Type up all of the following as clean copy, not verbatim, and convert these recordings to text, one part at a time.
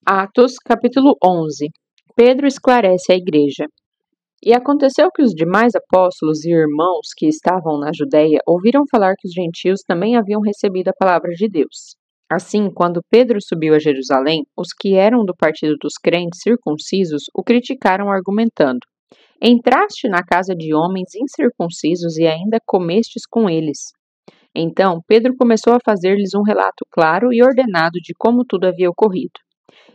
Atos, capítulo 11. Pedro esclarece a igreja. E aconteceu que os demais apóstolos e irmãos que estavam na Judéia ouviram falar que os gentios também haviam recebido a palavra de Deus. Assim, quando Pedro subiu a Jerusalém, os que eram do partido dos crentes circuncisos o criticaram argumentando: Entraste na casa de homens incircuncisos e ainda comestes com eles. Então, Pedro começou a fazer-lhes um relato claro e ordenado de como tudo havia ocorrido.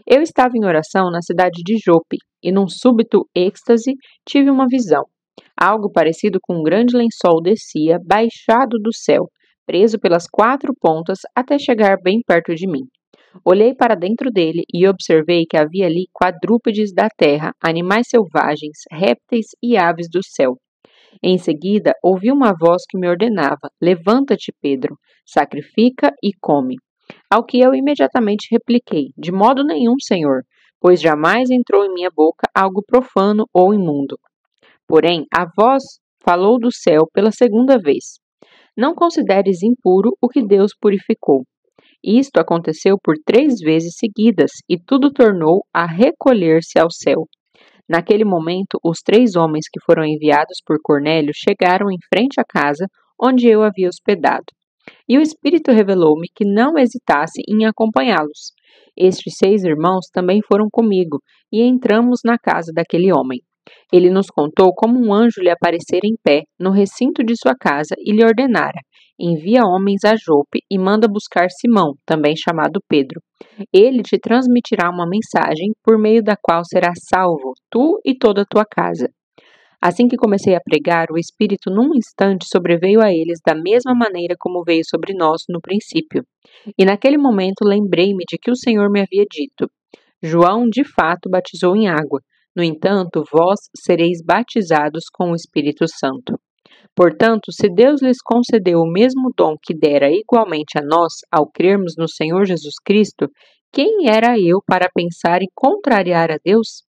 Eu estava em oração na cidade de Jope, e num súbito êxtase tive uma visão. Algo parecido com um grande lençol descia, baixado do céu, preso pelas quatro pontas até chegar bem perto de mim. Olhei para dentro dele e observei que havia ali quadrúpedes da terra, animais selvagens, répteis e aves do céu. Em seguida, ouvi uma voz que me ordenava: Levanta-te, Pedro, sacrifica e come. Ao que eu imediatamente repliquei: De modo nenhum, Senhor, pois jamais entrou em minha boca algo profano ou imundo. Porém, a voz falou do céu pela segunda vez: Não consideres impuro o que Deus purificou. Isto aconteceu por 3 vezes seguidas, e tudo tornou a recolher-se ao céu. Naquele momento, os 3 homens que foram enviados por Cornélio chegaram em frente à casa onde eu havia hospedado. E o Espírito revelou-me que não hesitasse em acompanhá-los. Estes 6 irmãos também foram comigo, e entramos na casa daquele homem. Ele nos contou como um anjo lhe aparecera em pé, no recinto de sua casa, e lhe ordenara: Envia homens a Jope e manda buscar Simão, também chamado Pedro. Ele te transmitirá uma mensagem, por meio da qual serás salvo, tu e toda a tua casa. Assim que comecei a pregar, o Espírito num instante sobreveio a eles da mesma maneira como veio sobre nós no princípio. E naquele momento lembrei-me de que o Senhor me havia dito: João de fato batizou em água. No entanto, vós sereis batizados com o Espírito Santo. Portanto, se Deus lhes concedeu o mesmo dom que dera igualmente a nós, ao crermos no Senhor Jesus Cristo, quem era eu para pensar em contrariar a Deus?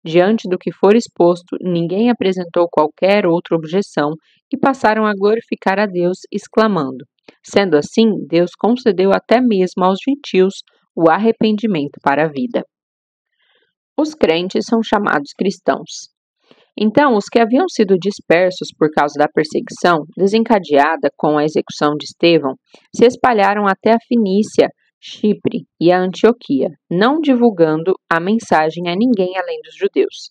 Diante do que for exposto, ninguém apresentou qualquer outra objeção e passaram a glorificar a Deus, exclamando: Sendo assim, Deus concedeu até mesmo aos gentios o arrependimento para a vida. Os crentes são chamados cristãos. Então, os que haviam sido dispersos por causa da perseguição, desencadeada com a execução de Estevão, se espalharam até a Fenícia, Chipre e a Antioquia, não divulgando a mensagem a ninguém além dos judeus.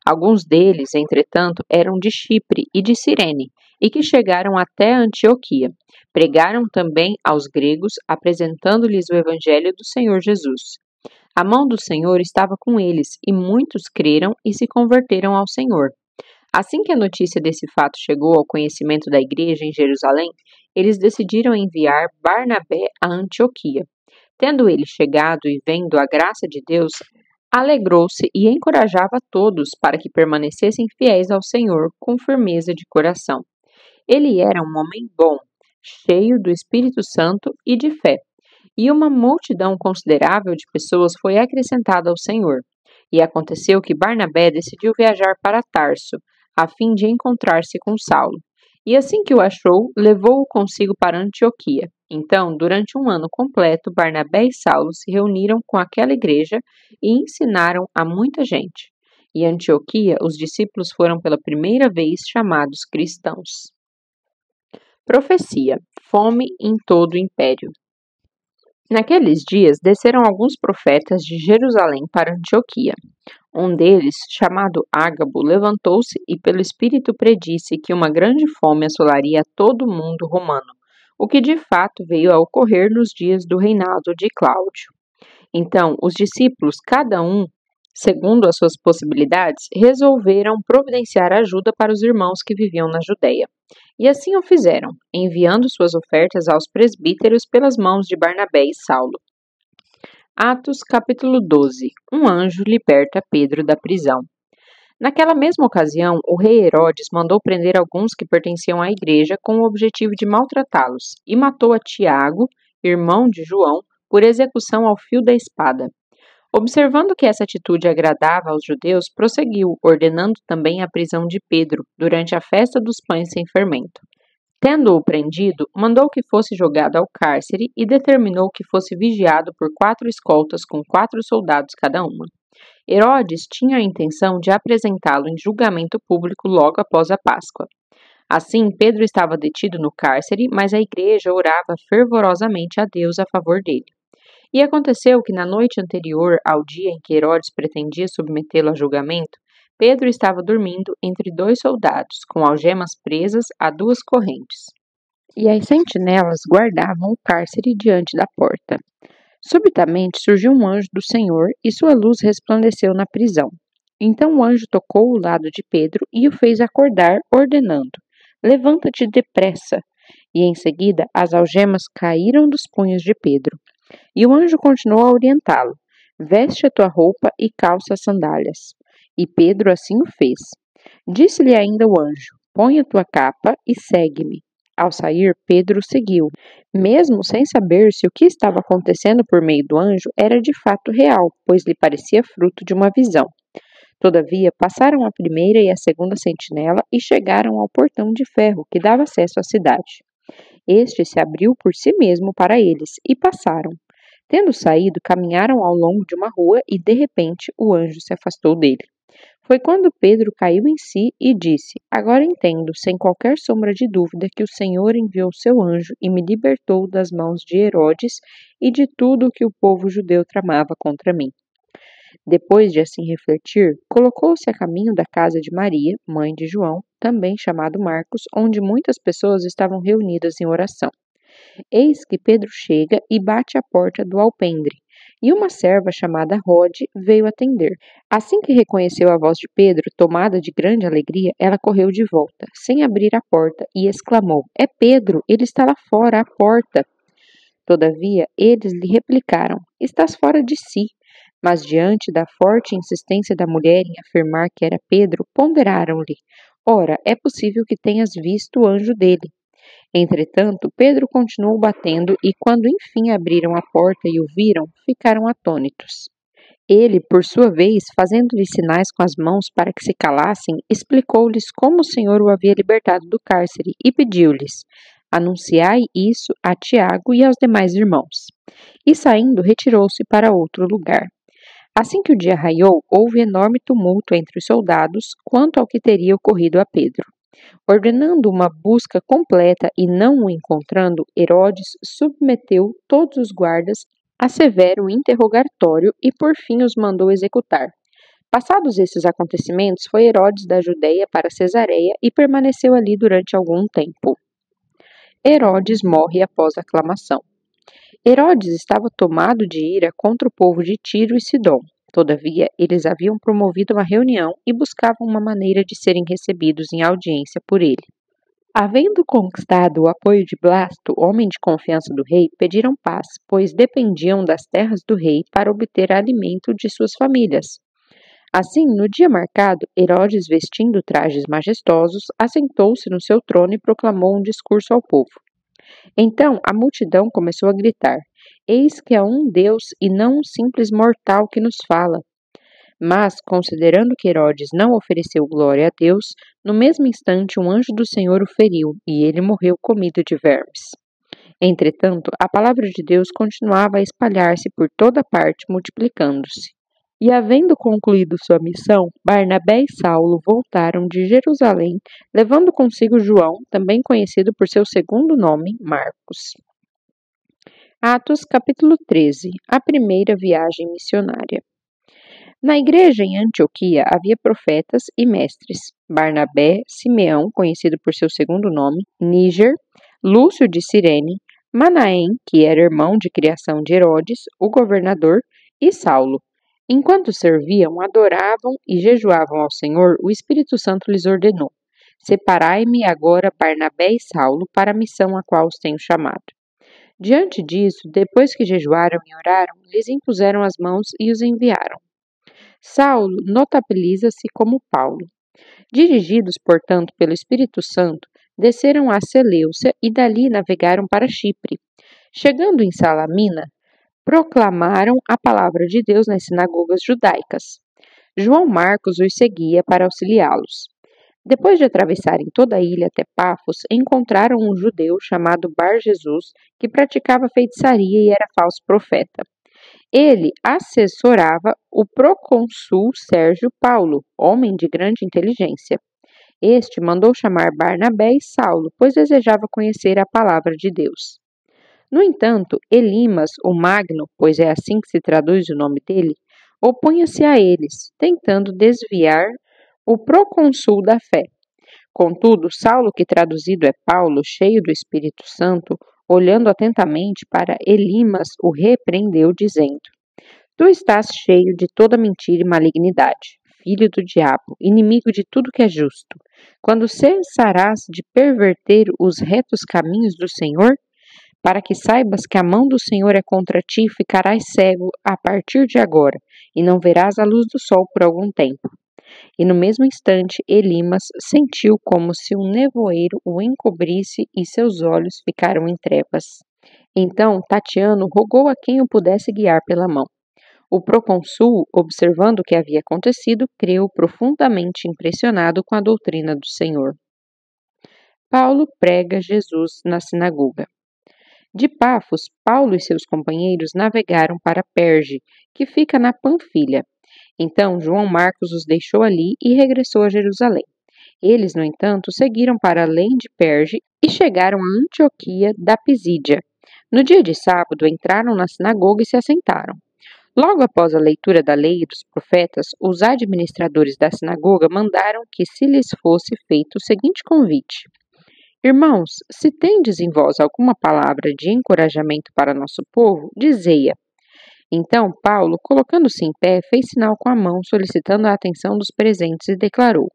Alguns deles, entretanto, eram de Chipre e de Cirene, e que chegaram até a Antioquia. Pregaram também aos gregos, apresentando-lhes o evangelho do Senhor Jesus. A mão do Senhor estava com eles, e muitos creram e se converteram ao Senhor. Assim que a notícia desse fato chegou ao conhecimento da igreja em Jerusalém, eles decidiram enviar Barnabé a Antioquia. Tendo ele chegado e vendo a graça de Deus, alegrou-se e encorajava todos para que permanecessem fiéis ao Senhor com firmeza de coração. Ele era um homem bom, cheio do Espírito Santo e de fé. E uma multidão considerável de pessoas foi acrescentada ao Senhor. E aconteceu que Barnabé decidiu viajar para Tarso, a fim de encontrar-se com Saulo. E assim que o achou, levou-o consigo para Antioquia. Então, durante um ano completo, Barnabé e Saulo se reuniram com aquela igreja e ensinaram a muita gente. Em Antioquia, os discípulos foram pela primeira vez chamados cristãos. Profecia: fome em todo o império. Naqueles dias, desceram alguns profetas de Jerusalém para Antioquia. Um deles, chamado Ágabo, levantou-se e pelo Espírito predisse que uma grande fome assolaria todo o mundo romano, o que de fato veio a ocorrer nos dias do reinado de Cláudio. Então, os discípulos, cada um, segundo as suas possibilidades, resolveram providenciar ajuda para os irmãos que viviam na Judéia. E assim o fizeram, enviando suas ofertas aos presbíteros pelas mãos de Barnabé e Saulo. Atos capítulo 12. Um anjo liberta Pedro da prisão. Naquela mesma ocasião, o rei Herodes mandou prender alguns que pertenciam à igreja com o objetivo de maltratá-los, e matou a Tiago, irmão de João, por execução ao fio da espada. Observando que essa atitude agradava aos judeus, prosseguiu, ordenando também a prisão de Pedro, durante a festa dos pães sem fermento. Tendo-o prendido, mandou que fosse jogado ao cárcere e determinou que fosse vigiado por 4 escoltas com 4 soldados cada uma. Herodes tinha a intenção de apresentá-lo em julgamento público logo após a Páscoa. Assim, Pedro estava detido no cárcere, mas a igreja orava fervorosamente a Deus a favor dele. E aconteceu que na noite anterior ao dia em que Herodes pretendia submetê-lo a julgamento, Pedro estava dormindo entre 2 soldados, com algemas presas a 2 correntes. E as sentinelas guardavam o cárcere diante da porta. Subitamente surgiu um anjo do Senhor e sua luz resplandeceu na prisão. Então o anjo tocou o lado de Pedro e o fez acordar, ordenando: Levanta-te depressa. E em seguida as algemas caíram dos punhos de Pedro. E o anjo continuou a orientá-lo: Veste a tua roupa e calça as sandálias. E Pedro assim o fez. Disse-lhe ainda o anjo: Põe a tua capa e segue-me. Ao sair, Pedro seguiu, mesmo sem saber se o que estava acontecendo por meio do anjo era de fato real, pois lhe parecia fruto de uma visão. Todavia, passaram a primeira e a segunda sentinela e chegaram ao portão de ferro que dava acesso à cidade. Este se abriu por si mesmo para eles e passaram. Tendo saído, caminharam ao longo de uma rua e, de repente, o anjo se afastou dele. Foi quando Pedro caiu em si e disse: Agora entendo, sem qualquer sombra de dúvida, que o Senhor enviou seu anjo e me libertou das mãos de Herodes e de tudo o que o povo judeu tramava contra mim. Depois de assim refletir, colocou-se a caminho da casa de Maria, mãe de João, também chamado Marcos, onde muitas pessoas estavam reunidas em oração. Eis que Pedro chega e bate à porta do alpendre, e uma serva chamada Rode veio atender. Assim que reconheceu a voz de Pedro, tomada de grande alegria, ela correu de volta, sem abrir a porta, e exclamou: É Pedro, ele está lá fora, à porta. Todavia, eles lhe replicaram: Estás fora de si. Mas diante da forte insistência da mulher em afirmar que era Pedro, ponderaram-lhe: Ora, é possível que tenhas visto o anjo dele. Entretanto, Pedro continuou batendo e, quando enfim abriram a porta e o viram, ficaram atônitos. Ele, por sua vez, fazendo-lhes sinais com as mãos para que se calassem, explicou-lhes como o Senhor o havia libertado do cárcere e pediu-lhes: Anunciai isso a Tiago e aos demais irmãos. E saindo, retirou-se para outro lugar. Assim que o dia raiou, houve enorme tumulto entre os soldados quanto ao que teria ocorrido a Pedro. Ordenando uma busca completa e não o encontrando, Herodes submeteu todos os guardas a severo interrogatório e por fim os mandou executar. Passados esses acontecimentos, foi Herodes da Judeia para Cesareia e permaneceu ali durante algum tempo. Herodes morre após a aclamação. Herodes estava tomado de ira contra o povo de Tiro e Sidom. Todavia, eles haviam promovido uma reunião e buscavam uma maneira de serem recebidos em audiência por ele. Havendo conquistado o apoio de Blasto, homem de confiança do rei, pediram paz, pois dependiam das terras do rei para obter alimento de suas famílias. Assim, no dia marcado, Herodes, vestindo trajes majestosos, assentou-se no seu trono e proclamou um discurso ao povo. Então a multidão começou a gritar: Eis que é um Deus e não um simples mortal que nos fala. Mas, considerando que Herodes não ofereceu glória a Deus, no mesmo instante um anjo do Senhor o feriu, e ele morreu comido de vermes. Entretanto, a palavra de Deus continuava a espalhar-se por toda parte, multiplicando-se. E havendo concluído sua missão, Barnabé e Saulo voltaram de Jerusalém, levando consigo João, também conhecido por seu segundo nome, Marcos. Atos capítulo 13. A primeira viagem missionária. Na igreja em Antioquia havia profetas e mestres: Barnabé, Simeão, conhecido por seu segundo nome, Níger, Lúcio de Cirene, Manaém, que era irmão de criação de Herodes, o governador, e Saulo. Enquanto serviam, adoravam e jejuavam ao Senhor, o Espírito Santo lhes ordenou: Separai-me agora Barnabé e Saulo para a missão a qual os tenho chamado. Diante disso, depois que jejuaram e oraram, lhes impuseram as mãos e os enviaram. Saulo notabiliza-se como Paulo. Dirigidos, portanto, pelo Espírito Santo, desceram a Seleucia e dali navegaram para Chipre. Chegando em Salamina, proclamaram a palavra de Deus nas sinagogas judaicas. João Marcos os seguia para auxiliá-los. Depois de atravessarem toda a ilha até Pafos, encontraram um judeu chamado Bar-Jesus, que praticava feitiçaria e era falso profeta. Ele assessorava o procônsul Sérgio Paulo, homem de grande inteligência. Este mandou chamar Barnabé e Saulo, pois desejava conhecer a palavra de Deus. No entanto, Elimas, o Magno, pois é assim que se traduz o nome dele, opunha-se a eles, tentando desviar o procônsul da fé. Contudo, Saulo, que traduzido é Paulo, cheio do Espírito Santo, olhando atentamente para Elimas, o repreendeu, dizendo: Tu estás cheio de toda mentira e malignidade, filho do diabo, inimigo de tudo que é justo. Quando cessarás de perverter os retos caminhos do Senhor? Para que saibas que a mão do Senhor é contra ti, ficarás cego a partir de agora, e não verás a luz do sol por algum tempo. E no mesmo instante, Elimas sentiu como se um nevoeiro o encobrisse e seus olhos ficaram em trevas. Então, Tatiano rogou a quem o pudesse guiar pela mão. O procônsul, observando o que havia acontecido, creu profundamente impressionado com a doutrina do Senhor. Paulo prega Jesus na sinagoga. De Pafos, Paulo e seus companheiros navegaram para Perge, que fica na Panfilha. Então João Marcos os deixou ali e regressou a Jerusalém. Eles, no entanto, seguiram para além de Perge e chegaram a Antioquia da Pisídia. No dia de sábado, entraram na sinagoga e se assentaram. Logo após a leitura da lei e dos profetas, os administradores da sinagoga mandaram que se lhes fosse feito o seguinte convite: Irmãos, se tendes em vós alguma palavra de encorajamento para nosso povo, dizei-a. Então Paulo, colocando-se em pé, fez sinal com a mão, solicitando a atenção dos presentes, e declarou: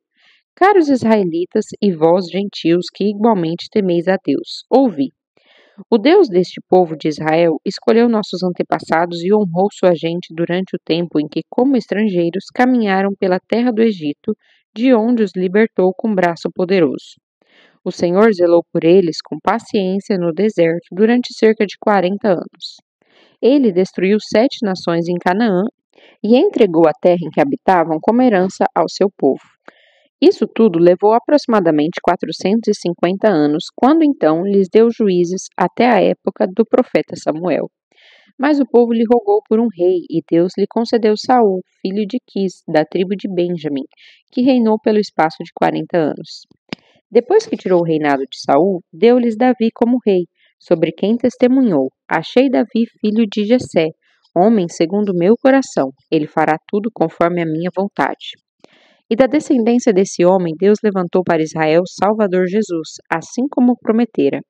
Caros israelitas e vós, gentios, que igualmente temeis a Deus, ouvi. O Deus deste povo de Israel escolheu nossos antepassados e honrou sua gente durante o tempo em que, como estrangeiros, caminharam pela terra do Egito, de onde os libertou com braço poderoso. O Senhor zelou por eles com paciência no deserto durante cerca de 40 anos. Ele destruiu 7 nações em Canaã e entregou a terra em que habitavam como herança ao seu povo. Isso tudo levou aproximadamente 450 anos, quando então lhes deu juízes até a época do profeta Samuel. Mas o povo lhe rogou por um rei, e Deus lhe concedeu Saul, filho de Quis, da tribo de Benjamim, que reinou pelo espaço de 40 anos. Depois que tirou o reinado de Saul, deu-lhes Davi como rei, sobre quem testemunhou: Achei Davi filho de Jessé, homem segundo o meu coração, ele fará tudo conforme a minha vontade. E da descendência desse homem, Deus levantou para Israel Salvador Jesus, assim como prometera.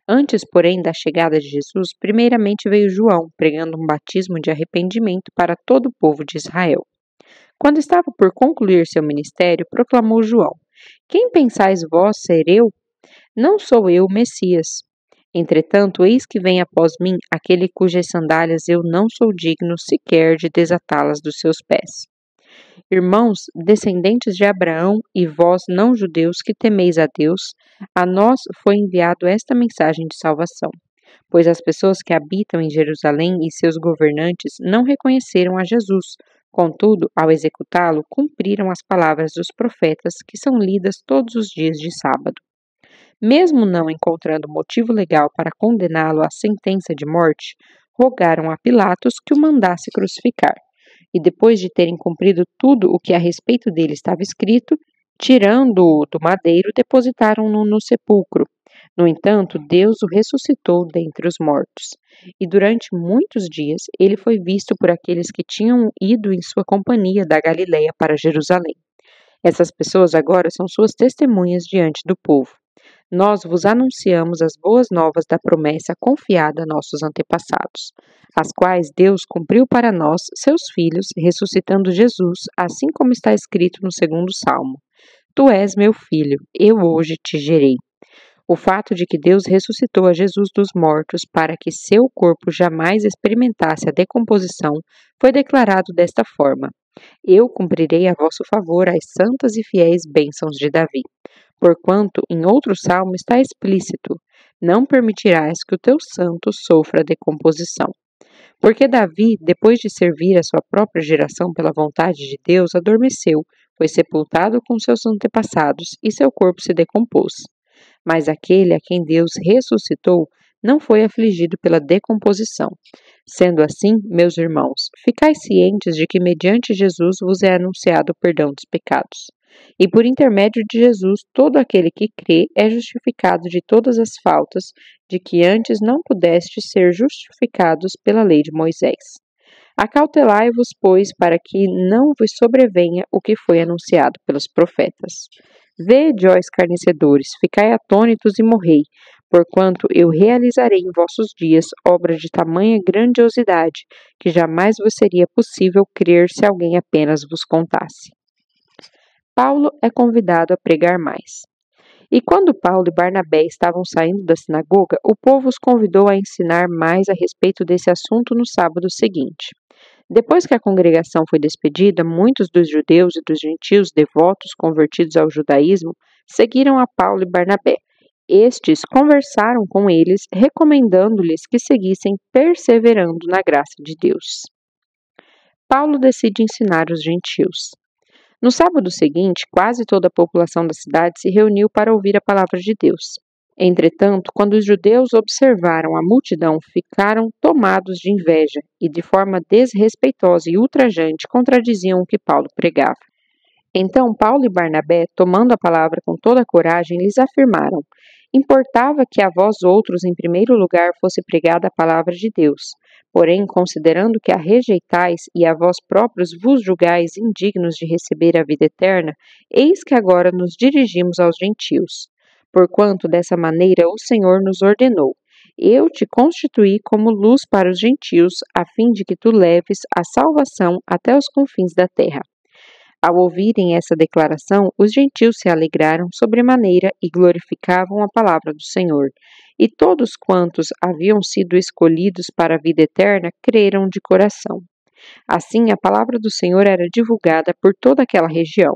Antes, porém, da chegada de Jesus, primeiramente veio João, pregando um batismo de arrependimento para todo o povo de Israel. Quando estava por concluir seu ministério, proclamou João: Quem pensais vós ser eu? Não sou eu o Messias. Entretanto, eis que vem após mim aquele cujas sandálias eu não sou digno sequer de desatá-las dos seus pés. Irmãos, descendentes de Abraão e vós não-judeus que temeis a Deus, a nós foi enviado esta mensagem de salvação. Pois as pessoas que habitam em Jerusalém e seus governantes não reconheceram a Jesus. Contudo, ao executá-lo, cumpriram as palavras dos profetas que são lidas todos os dias de sábado. Mesmo não encontrando motivo legal para condená-lo à sentença de morte, rogaram a Pilatos que o mandasse crucificar. E depois de terem cumprido tudo o que a respeito dele estava escrito, tirando-o do madeiro, depositaram-no no sepulcro. No entanto, Deus o ressuscitou dentre os mortos. E durante muitos dias ele foi visto por aqueles que tinham ido em sua companhia da Galileia para Jerusalém. Essas pessoas agora são suas testemunhas diante do povo. Nós vos anunciamos as boas novas da promessa confiada a nossos antepassados, as quais Deus cumpriu para nós, seus filhos, ressuscitando Jesus, assim como está escrito no 2º Salmo. Tu és meu filho, eu hoje te gerei. O fato de que Deus ressuscitou a Jesus dos mortos para que seu corpo jamais experimentasse a decomposição foi declarado desta forma: Eu cumprirei a vosso favor as santas e fiéis bênçãos de Davi. Porquanto, em outro salmo está explícito: Não permitirás que o teu santo sofra decomposição. Porque Davi, depois de servir a sua própria geração pela vontade de Deus, adormeceu, foi sepultado com seus antepassados e seu corpo se decompôs. Mas aquele a quem Deus ressuscitou não foi afligido pela decomposição. Sendo assim, meus irmãos, ficai cientes de que mediante Jesus vos é anunciado o perdão dos pecados. E por intermédio de Jesus, todo aquele que crê é justificado de todas as faltas de que antes não pudestes ser justificados pela lei de Moisés. Acautelai-vos, pois, para que não vos sobrevenha o que foi anunciado pelos profetas. Vede, ó escarnecedores, ficai atônitos e morrei, porquanto eu realizarei em vossos dias obra de tamanha grandiosidade, que jamais vos seria possível crer se alguém apenas vos contasse. Paulo é convidado a pregar mais. E quando Paulo e Barnabé estavam saindo da sinagoga, o povo os convidou a ensinar mais a respeito desse assunto no sábado seguinte. Depois que a congregação foi despedida, muitos dos judeus e dos gentios devotos convertidos ao judaísmo seguiram a Paulo e Barnabé. Estes conversaram com eles, recomendando-lhes que seguissem perseverando na graça de Deus. Paulo decide ensinar os gentios. No sábado seguinte, quase toda a população da cidade se reuniu para ouvir a palavra de Deus. Entretanto, quando os judeus observaram a multidão, ficaram tomados de inveja e, de forma desrespeitosa e ultrajante, contradiziam o que Paulo pregava. Então, Paulo e Barnabé, tomando a palavra com toda a coragem, lhes afirmaram: importava que a vós outros, em primeiro lugar, fosse pregada a palavra de Deus. Porém, considerando que a rejeitais e a vós próprios vos julgais indignos de receber a vida eterna, eis que agora nos dirigimos aos gentios. Porquanto dessa maneira o Senhor nos ordenou: eu te constituí como luz para os gentios, a fim de que tu leves a salvação até os confins da terra. Ao ouvirem essa declaração, os gentios se alegraram sobremaneira e glorificavam a palavra do Senhor. E todos quantos haviam sido escolhidos para a vida eterna creram de coração. Assim, a palavra do Senhor era divulgada por toda aquela região.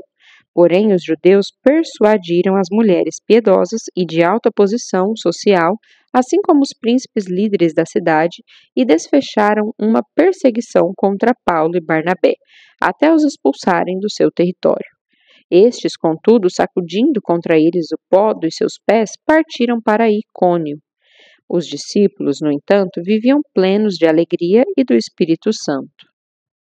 Porém, os judeus persuadiram as mulheres piedosas e de alta posição social, assim como os príncipes líderes da cidade, e desfecharam uma perseguição contra Paulo e Barnabé, até os expulsarem do seu território. Estes, contudo, sacudindo contra eles o pó dos seus pés, partiram para Icônio. Os discípulos, no entanto, viviam plenos de alegria e do Espírito Santo.